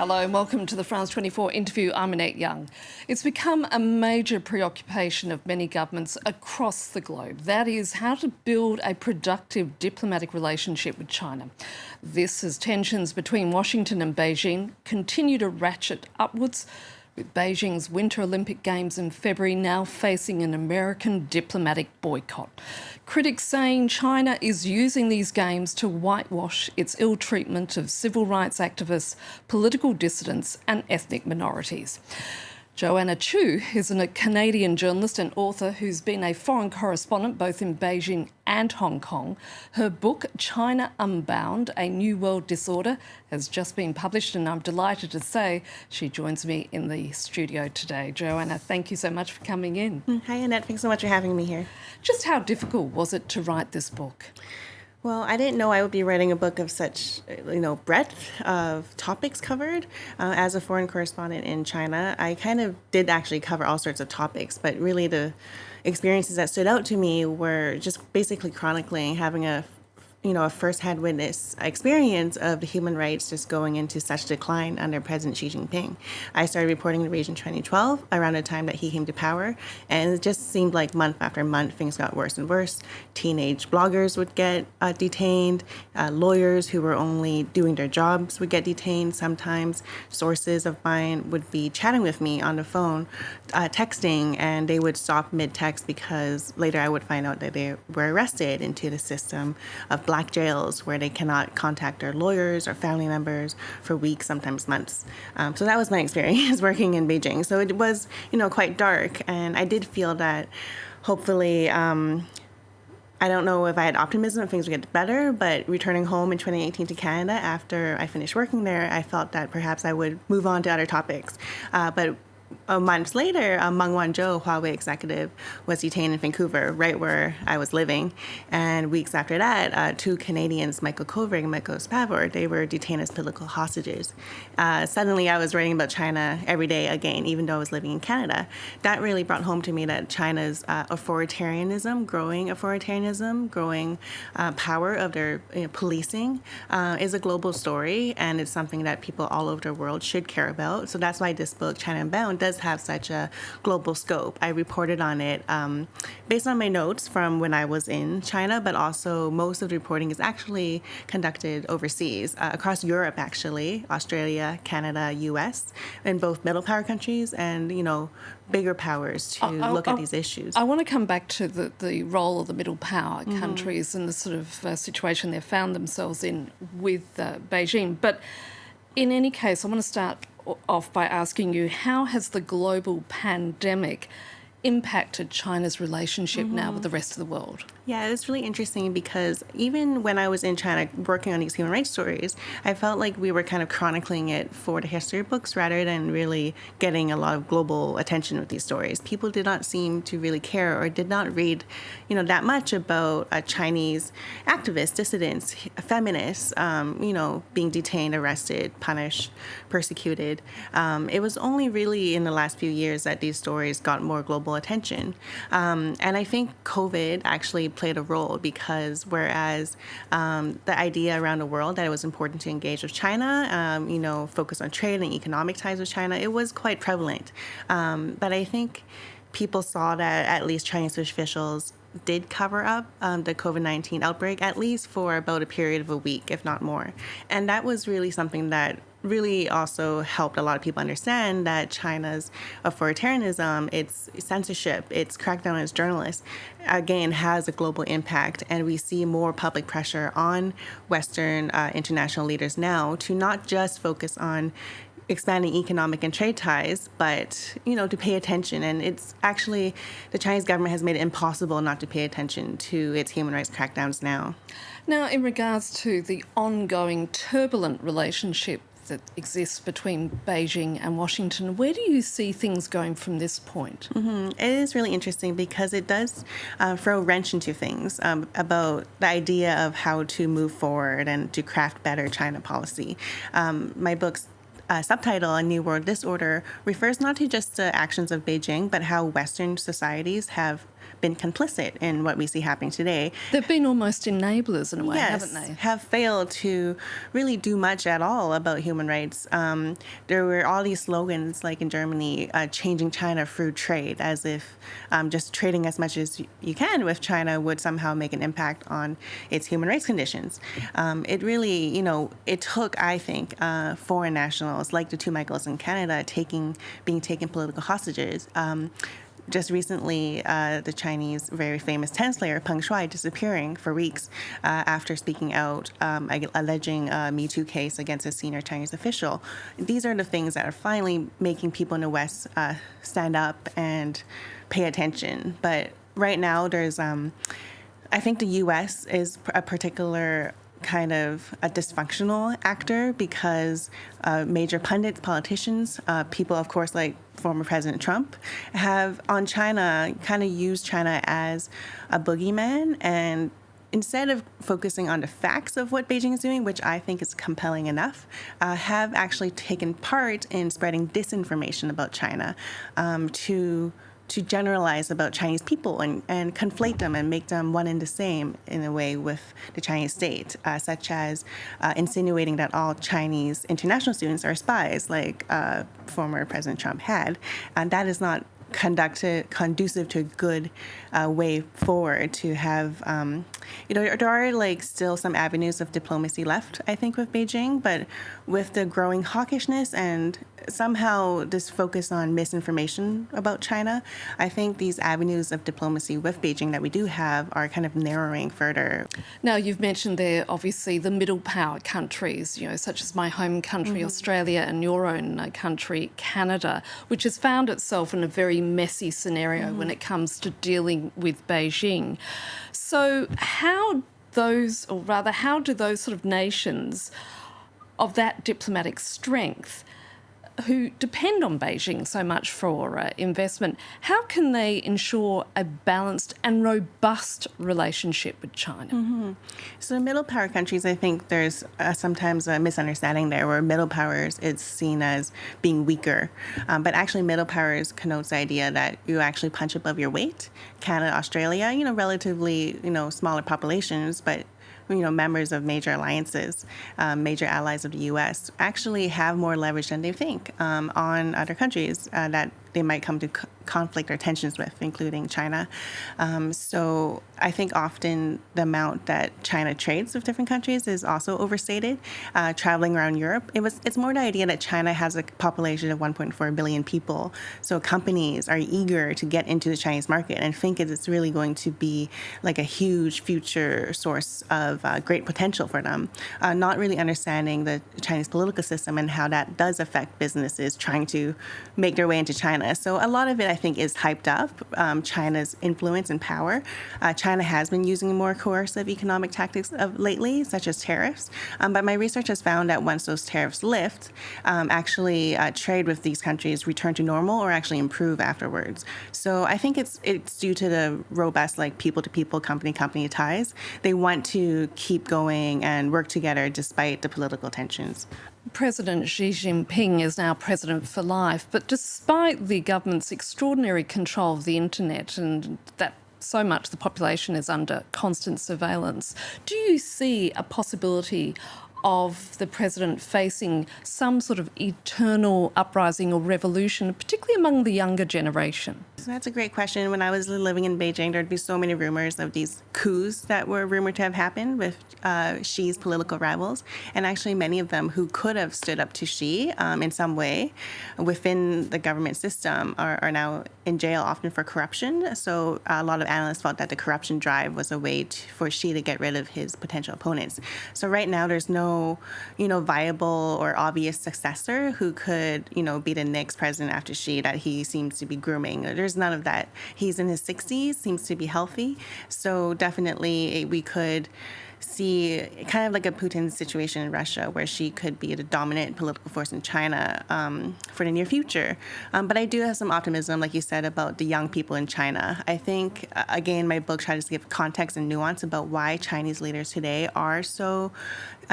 Hello and welcome to the France 24 interview. I'm Annette Young. It's become a major preoccupation of many governments across the globe. That is how to build a productive diplomatic relationship with China. This as tensions between Washington and Beijing continue to ratchet upwards, with Beijing's Winter Olympic Games in February now facing an American diplomatic boycott. Critics saying China is using these games to whitewash its ill treatment of civil rights activists, political dissidents and ethnic minorities. Joanna Chiu is a Canadian journalist and author who's been a foreign correspondent both in Beijing and Hong Kong. Her book, China Unbound, A New World Disorder, has just been published, and I'm delighted to say she joins me in the studio today. Joanna, thank you so much for coming in. Hi, Annette. Thanks so much for having me here. Just how difficult was it to write this book? Well, I didn't know I would be writing a book of such, breadth of topics covered. As a foreign correspondent in China, I kind of did actually cover all sorts of topics, but really the experiences that stood out to me were just basically chronicling having a first-hand witness experience of the human rights just going into such decline under President Xi Jinping. I started reporting the region 2012, around the time that he came to power, and it just seemed like month after month, things got worse and worse. Teenage bloggers would get detained. Lawyers who were only doing their jobs would get detained. Sometimes sources of mine would be chatting with me on the phone, texting, and they would stop mid-text because later I would find out that they were arrested into the system of black jails where they cannot contact their lawyers or family members for weeks, sometimes months. So that was my experience working in Beijing. So it was, quite dark. And I did feel that hopefully, I don't know if I had optimism that things would get better, but returning home in 2018 to Canada after I finished working there, I felt that perhaps I would move on to other topics. But months later, Meng Wanzhou, Huawei executive, was detained in Vancouver, right where I was living. And weeks after that, two Canadians, Michael Kovrig and Michael Spavor, they were detained as political hostages. Suddenly, I was writing about China every day again, even though I was living in Canada. That really brought home to me that China's authoritarianism, growing power of their policing is a global story, and it's something that people all over the world should care about. So that's why this book, China Unbound, does have such a global scope. I reported on it based on my notes from when I was in China, but also most of the reporting is actually conducted overseas, across Europe actually, Australia, Canada, US, and both middle power countries and, bigger powers to look at these issues. I want to come back to the role of the middle power countries and the sort of situation they found themselves in with Beijing. But in any case, I want to start off by asking you, how has the global pandemic impacted China's relationship now with the rest of the world? Yeah, it was really interesting because even when I was in China working on these human rights stories, I felt like we were kind of chronicling it for the history books rather than really getting a lot of global attention with these stories. People did not seem to really care or did not read, that much about Chinese activists, dissidents, feminists, being detained, arrested, punished, persecuted. It was only really in the last few years that these stories got more global attention. And I think COVID actually played a role because whereas the idea around the world that it was important to engage with China, focus on trade and economic ties with China, it was quite prevalent. But I think people saw that at least Chinese officials did cover up the COVID-19 outbreak, at least for about a period of a week, if not more. And that was really something that really also helped a lot of people understand that China's authoritarianism, its censorship, its crackdown on its journalists, again, has a global impact. And we see more public pressure on Western international leaders now to not just focus on expanding economic and trade ties, but, to pay attention. And it's actually, the Chinese government has made it impossible not to pay attention to its human rights crackdowns now. Now, in regards to the ongoing turbulent relationship that exists between Beijing and Washington, where do you see things going from this point? It is really interesting because it does throw a wrench into things about the idea of how to move forward and to craft better China policy. My book's subtitle, A New World Disorder, refers not to just the actions of Beijing, but how Western societies have been complicit in what we see happening today. They've been almost enablers in a way, Yes, haven't they? have failed to really do much at all about human rights. There were all these slogans, like in Germany, changing China through trade, as if just trading as much as you can with China would somehow make an impact on its human rights conditions. It really, it took, I think, foreign nationals like the two Michaels in Canada being taken political hostages. Just recently, the Chinese very famous tennis player Peng Shuai disappearing for weeks after speaking out, alleging a Me Too case against a senior Chinese official. These are the things that are finally making people in the West stand up and pay attention. But right now, there's, I think the U.S. is a particular kind of a dysfunctional actor because major pundits, politicians, people, of course, like former President Trump, have on China kind of used China as a boogeyman, and instead of focusing on the facts of what Beijing is doing, which I think is compelling enough, have actually taken part in spreading disinformation about China to generalize about Chinese people and conflate them and make them one and the same in a way with the Chinese state, such as insinuating that all Chinese international students are spies, like former President Trump had. And that is not conducive to a good way forward to have, there are like still some avenues of diplomacy left, I think, with Beijing, but with the growing hawkishness and somehow this focus on misinformation about China, I think these avenues of diplomacy with Beijing that we do have are kind of narrowing further. Now, you've mentioned there, obviously, the middle power countries, such as my home country, Australia, and your own country, Canada, which has found itself in a very messy scenario when it comes to dealing with Beijing. So how do those sort of nations of that diplomatic strength who depend on Beijing so much for investment, how can they ensure a balanced and robust relationship with China? So middle power countries, I think there's sometimes a misunderstanding there where middle powers is seen as being weaker. But actually middle powers connotes the idea that you actually punch above your weight. Canada, Australia, relatively, smaller populations, but members of major alliances, major allies of the U.S., actually have more leverage than they think on other countries that they might come to conflict or tensions with, including China. So I think often the amount that China trades with different countries is also overstated. Traveling around Europe, it's more the idea that China has a population of 1.4 billion people. So companies are eager to get into the Chinese market and think it's really going to be like a huge future source of great potential for them, not really understanding the Chinese political system and how that does affect businesses trying to make their way into China. So a lot of it, I think, is hyped up, China's influence and power. China has been using more coercive economic tactics lately, such as tariffs. But my research has found that once those tariffs lift, actually trade with these countries return to normal or actually improve afterwards. So I think it's due to the robust, like, people-to-people, company-company ties. They want to keep going and work together despite the political tensions. President Xi Jinping is now president for life, but despite the government's extraordinary control of the internet and that so much the population is under constant surveillance, do you see a possibility of the president facing some sort of eternal uprising or revolution, particularly among the younger generation? So that's a great question. When I was living in Beijing, there'd be so many rumors of these coups that were rumored to have happened with Xi's political rivals, and actually many of them who could have stood up to Xi in some way within the government system are now in jail, often for corruption. So a lot of analysts felt that the corruption drive was a way for Xi to get rid of his potential opponents. So right now there's no viable or obvious successor who could, be the next president after Xi that he seems to be grooming. There's none of that. He's in his 60s, seems to be healthy. So definitely we could see kind of like a Putin situation in Russia, where she could be the dominant political force in China for the near future. But I do have some optimism, like you said, about the young people in China. I think, again, my book tries to give context and nuance about why Chinese leaders today are so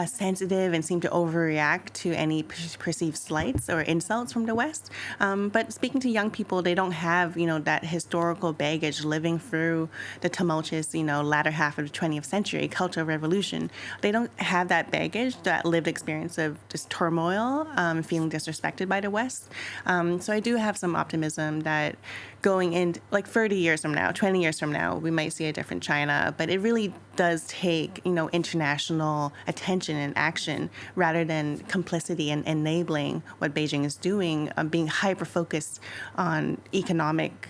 sensitive and seem to overreact to any perceived slights or insults from the West. But speaking to young people, they don't have, that historical baggage living through the tumultuous, latter half of the 20th century Cultural Revolution. They don't have that baggage, that lived experience of just turmoil, feeling disrespected by the West. So I do have some optimism that going in, like 30 years from now, 20 years from now, we might see a different China. But it really does take, international attention and action rather than complicity and enabling what Beijing is doing, being hyper-focused on economic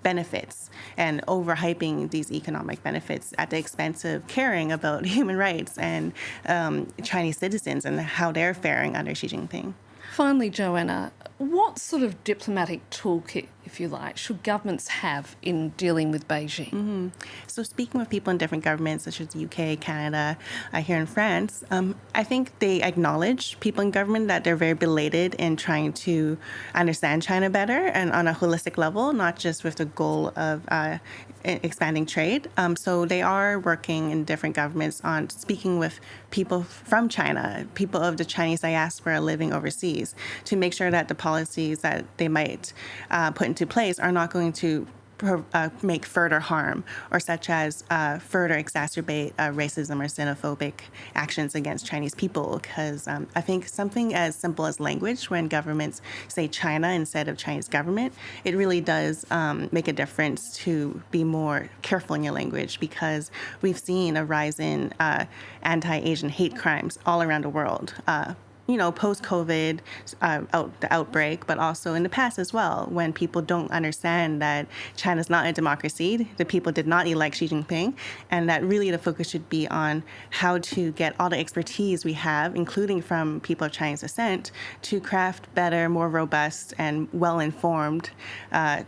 benefits and overhyping these economic benefits at the expense of caring about human rights and Chinese citizens and how they're faring under Xi Jinping. Finally, Joanna, what sort of diplomatic toolkit, if you like, should governments have in dealing with Beijing? So speaking with people in different governments, such as the UK, Canada, here in France, I think they acknowledge, people in government, that they're very belated in trying to understand China better and on a holistic level, not just with the goal of expanding trade. So they are working in different governments on speaking with people from China, people of the Chinese diaspora living overseas, to make sure that the policies that they might put into place are not going to make further harm, or such as further exacerbate racism or xenophobic actions against Chinese people. Because I think something as simple as language, when governments say China instead of Chinese government, it really does make a difference to be more careful in your language, because we've seen a rise in anti-Asian hate crimes all around the world. Post-COVID, the outbreak, but also in the past as well, when people don't understand that China's not a democracy, the people did not elect Xi Jinping, and that really the focus should be on how to get all the expertise we have, including from people of Chinese descent, to craft better, more robust, and well-informed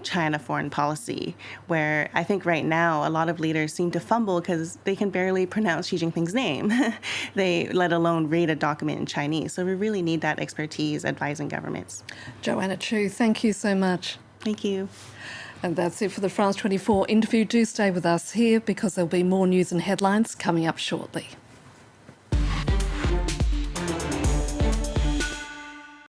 China foreign policy, where I think right now a lot of leaders seem to fumble because they can barely pronounce Xi Jinping's name, let alone read a document in Chinese. So we really need that expertise advising governments. Joanna Chiu, thank you so much. Thank you. And that's it for the France 24 interview. Do stay with us here, because there'll be more news and headlines coming up shortly.